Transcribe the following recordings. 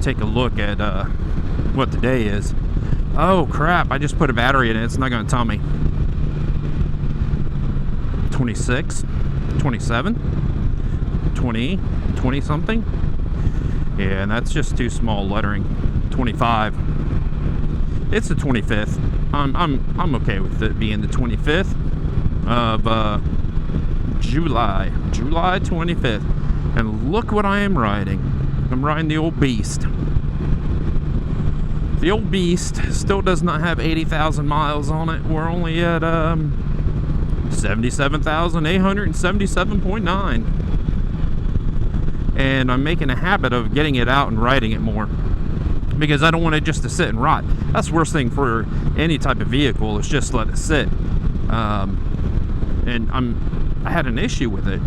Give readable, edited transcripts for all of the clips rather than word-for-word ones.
take a look at what the day is. Oh crap, I just put a battery in it. It's not going to tell me. 26, 27, 20, 20 something. Yeah, and that's just too small lettering. 25. It's the 25th. I'm okay with it being the 25th of July 25th. And look what I am riding. I'm riding the old beast. The old beast still does not have 80,000 miles on it. We're only at 77,877.9. And I'm making a habit of getting it out and riding it more, because I don't want it just to sit and rot. That's the worst thing for any type of vehicle, is just let it sit. And I had an issue with it.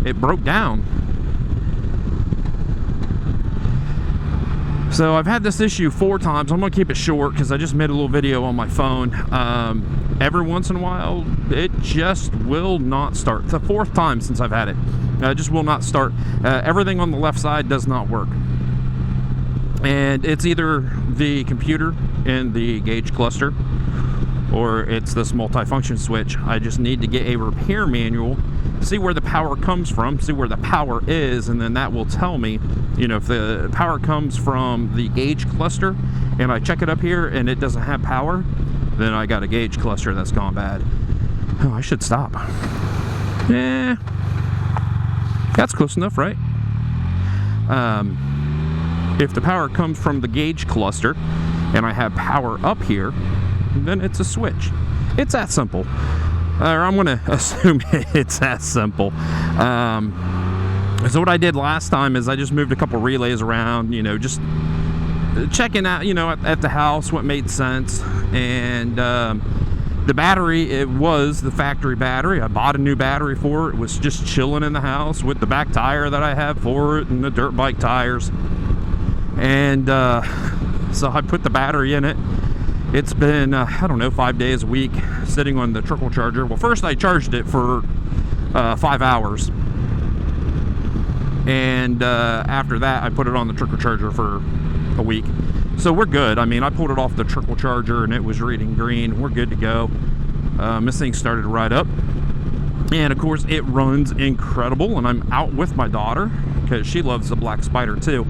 It broke down. So I've had this issue 4 times. I'm gonna keep it short because I just made a little video on my phone. Every once in a while, it just will not start. It's the 4th time since I've had it. It just will not start. Everything on the left side does not work. And it's either the computer in the gauge cluster, or it's this multifunction switch. I just need to get a repair manual, see where the power comes from, see where the power is, and then that will tell me, you know, if the power comes from the gauge cluster and I check it up here and it doesn't have power, then I got a gauge cluster that's gone bad. Oh, I should stop. Yeah, that's close enough, right? If the power comes from the gauge cluster and I have power up here, then it's a switch. It's that simple. Or I'm going to assume it's that simple. So what I did last time is I just moved a couple relays around, you know, just checking out, you know, at the house what made sense. And the battery, it was the factory battery. I bought a new battery for it. It was just chilling in the house with the back tire that I have for it and the dirt bike tires. And so I put the battery in it. It's been, I don't know, 5 days a week sitting on the trickle charger. Well, first I charged it for 5 hours. And after that, I put it on the trickle charger for a week. So we're good. I mean, I pulled it off the trickle charger and it was reading green. We're good to go. This thing started to ride up. And of course, it runs incredible. And I'm out with my daughter because she loves the black Spyder too.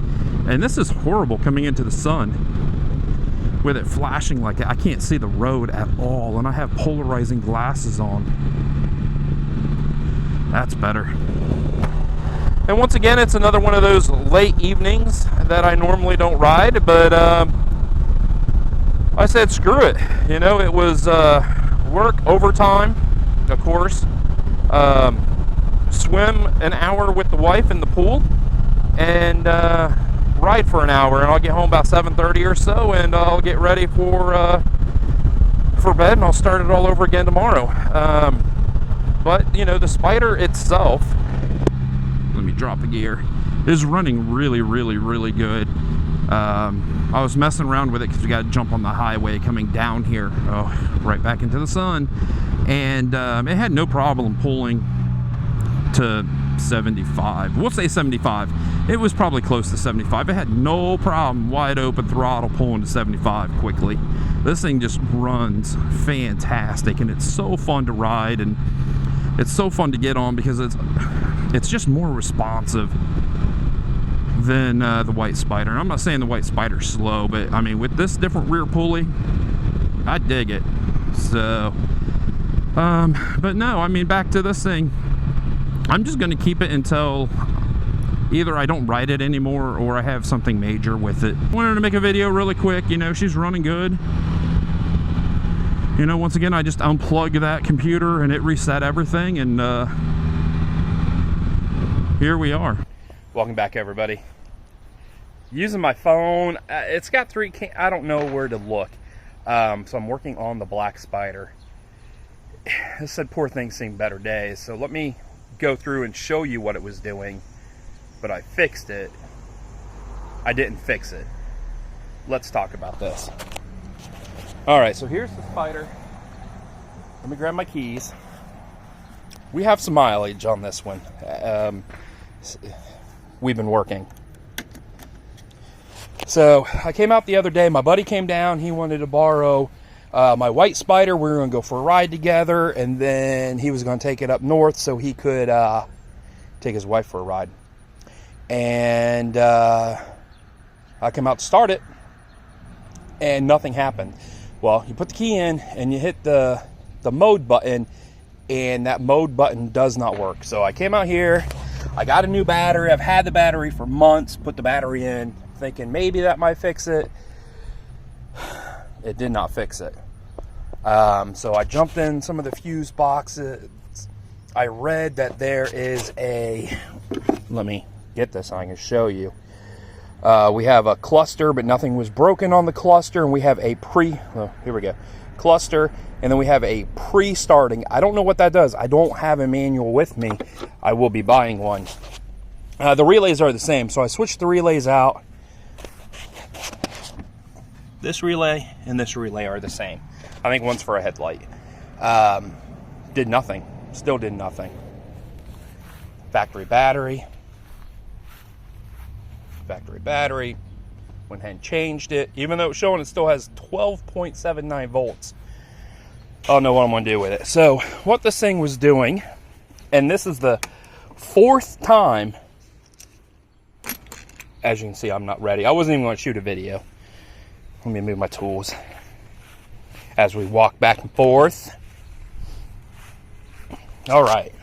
And this is horrible coming into the sun with it flashing like that. I can't see the road at all, and I have polarizing glasses on. That's better. And once again, it's another one of those late evenings that I normally don't ride, but I said screw it. You know, it was work, overtime, of course, swim an hour with the wife in the pool, and ride for an hour, and I'll get home about 7:30 or so, and I'll get ready for bed, and I'll start it all over again tomorrow. But you know, the Spyder itself, let me drop the gear, is running really good. I was messing around with it because we got to jump on the highway coming down here, right back into the sun, and it had no problem pulling to 75. We'll say 75. It was probably close to 75. It had no problem, wide open throttle, pulling to 75 quickly. This thing just runs fantastic, and it's so fun to ride, and it's so fun to get on because it's just more responsive than the white Spyder. And I'm not saying the white Spyder's slow, but I mean, with this different rear pulley, I dig it. So but no, I mean, back to this thing, I'm just going to keep it until either I don't ride it anymore or I have something major with it. I wanted to make a video really quick. You know, she's running good. You know, once again, I just unplugged that computer and it reset everything, and here we are. Welcome back, everybody. Using my phone. It's got 3 I don't know where to look. So I'm working on the black Spyder. I said poor thing's seen better days, so let me go through and show you what it was doing. But I fixed it. I didn't fix it. Let's talk about this. Alright, so here's the Spyder. Let me grab my keys. We have some mileage on this one. We've been working. So I came out the other day. My buddy came down. He wanted to borrow my white Spyder. We were going to go for a ride together, and then he was going to take it up north so he could take his wife for a ride. And I came out to start it, and nothing happened. Well, you put the key in, and you hit the mode button, and that mode button does not work. So I came out here. I got a new battery. I've had the battery for months. Put the battery in, thinking maybe that might fix it. It did not fix it. So I jumped in some of the fuse boxes. I read that there is a, let me get this, I can show you. We have a cluster, but nothing was broken on the cluster, and we have a here we go, cluster, and then we have a pre-starting. I don't know what that does. I don't have a manual with me. I will be buying one. The relays are the same, so I switched the relays out. This relay and this relay are the same. I think one's for a headlight. Did nothing. Still did nothing. Factory battery. Factory battery. Went ahead and changed it. Even though it's showing it still has 12.79 volts. I don't know what I'm going to do with it. So what this thing was doing, and this is the 4th time, as you can see, I'm not ready. I wasn't even going to shoot a video. Let me move my tools as we walk back and forth. All right.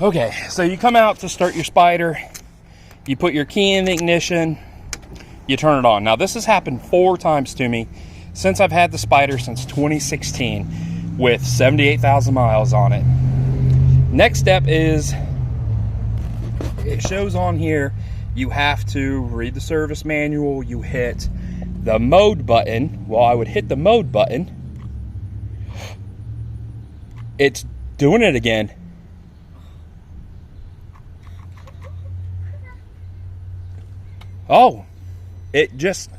Okay, so you come out to start your Spyder. You put your key in the ignition. You turn it on. Now, this has happened 4 times to me since I've had the Spyder since 2016 with 78,000 miles on it. Next step is, it shows on here, you have to read the service manual. You hit the mode button. Well, I would hit the mode button. It's doing it again. Oh, it just...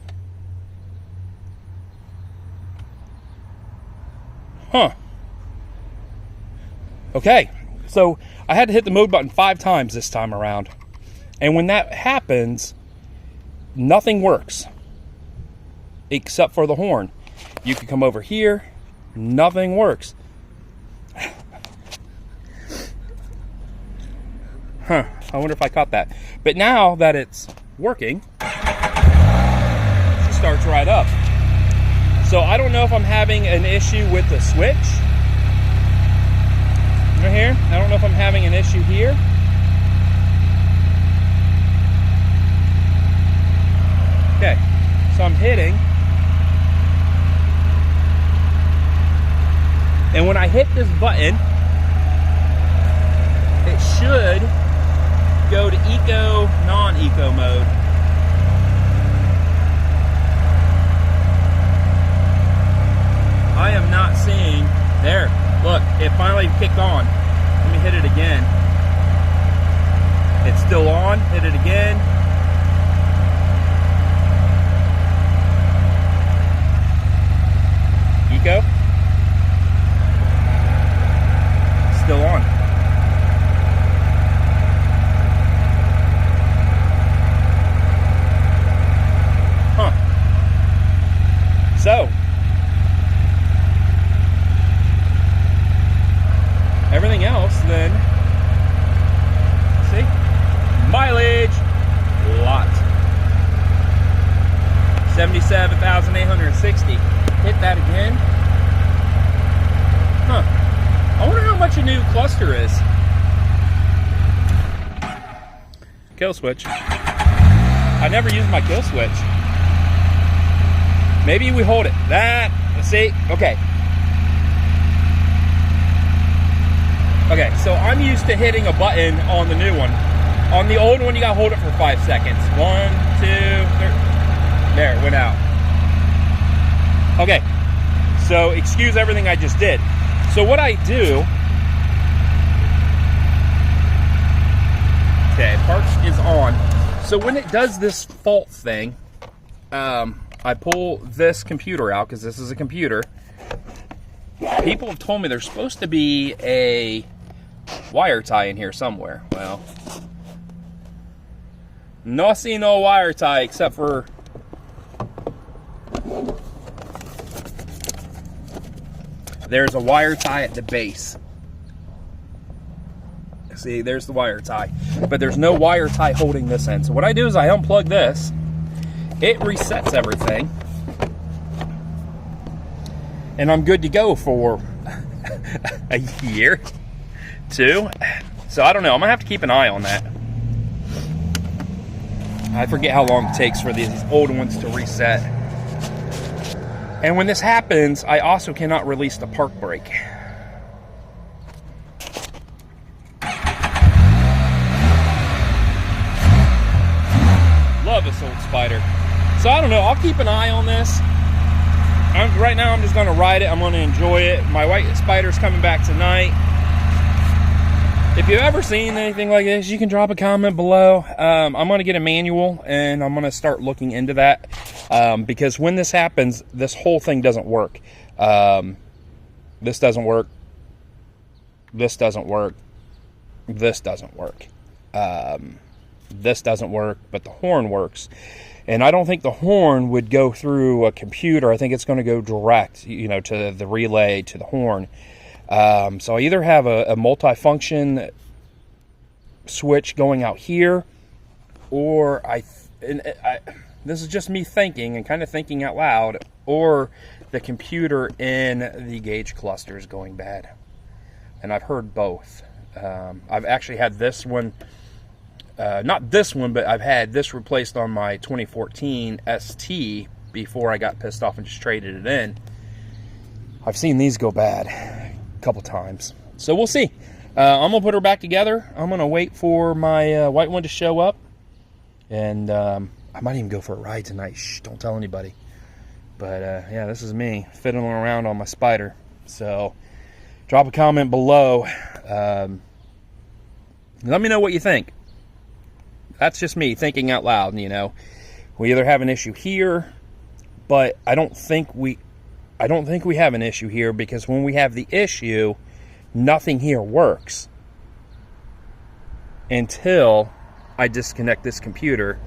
Huh. Okay, so I had to hit the mode button 5 times this time around. And when that happens, nothing works. Except for the horn. You can come over here, nothing works. Huh, I wonder if I caught that. But now that it's working, it starts right up. So I don't know if I'm having an issue with the switch. Right here, I don't know if I'm having an issue here. Okay, so I'm hitting. And when I hit this button, it should go to eco, non-eco mode. I am not seeing, there, look, it finally kicked on. Let me hit it again. It's still on, hit it again. Eco. Still on. Huh. So, everything else then, see, mileage, lot, 77,860. Hit that again. Huh. I wonder how much a new cluster is. Kill switch. I never use my kill switch. Maybe we hold it. That, let's see, okay. Okay, so I'm used to hitting a button on the new one. On the old one, you gotta hold it for 5 seconds. 1, 2, 3. There, it went out. Okay, so excuse everything I just did. So what I do, okay, park is on. So when it does this fault thing, I pull this computer out, because this is a computer. People have told me there's supposed to be a wire tie in here somewhere. Well, No see no wire tie except for there's a wire tie at the base. See, there's the wire tie. But there's no wire tie holding this end. So what I do is I unplug this. It resets everything. And I'm good to go for a year, 2. So I don't know. I'm going to have to keep an eye on that. I forget how long it takes for these old ones to reset. And when this happens, I also cannot release the park brake. Love this old Spyder. So I don't know. I'll keep an eye on this. Right now, I'm just going to ride it. I'm going to enjoy it. My white Spyder's coming back tonight. If you've ever seen anything like this, you can drop a comment below. I'm going to get a manual, and I'm going to start looking into that. Because when this happens, this whole thing doesn't work. This doesn't work. This doesn't work. This doesn't work. This doesn't work, but the horn works. And I don't think the horn would go through a computer. I think it's going to go direct, you know, to the relay, to the horn. So I either have a multi-function switch going out here, or this is just me thinking and kind of thinking out loud, or the computer in the gauge cluster is going bad. And I've heard both. I've actually had this one. Not this one, but I've had this replaced on my 2014 ST before I got pissed off and just traded it in. I've seen these go bad a couple times. So we'll see. I'm going to put her back together. I'm going to wait for my white one to show up. And I might even go for a ride tonight. Shh, don't tell anybody. But yeah, this is me fiddling around on my Spyder. So drop a comment below. Let me know what you think. That's just me thinking out loud, you know. We either have an issue here, but I don't think we have an issue here, because when we have the issue, nothing here works until I disconnect this computer,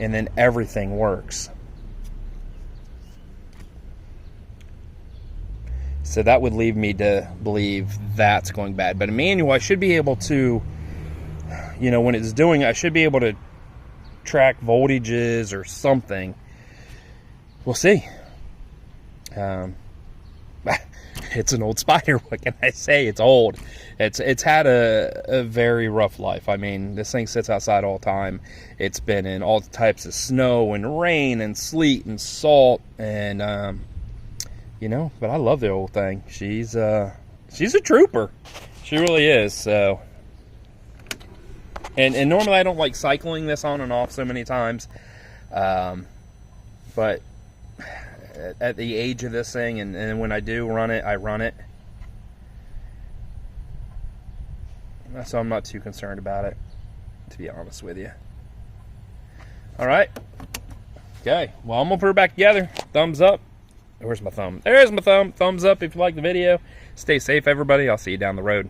and then everything works. So that would lead me to believe that's going bad. But a manual, I should be able to, you know, when it's doing it, I should be able to track voltages or something. We'll see. It's an old Spyder. What can I say? It's old. It's had a very rough life. I mean, this thing sits outside all the time. It's been in all types of snow and rain and sleet and salt, and you know, but I love the old thing. She's a trooper. She really is. So. And normally I don't like cycling this on and off so many times, but at the age of this thing, and when I do run it, I run it. So I'm not too concerned about it, to be honest with you. All right. Okay. Well, I'm going to put her back together. Thumbs up. Where's my thumb? There's my thumb. Thumbs up if you like the video. Stay safe, everybody. I'll see you down the road.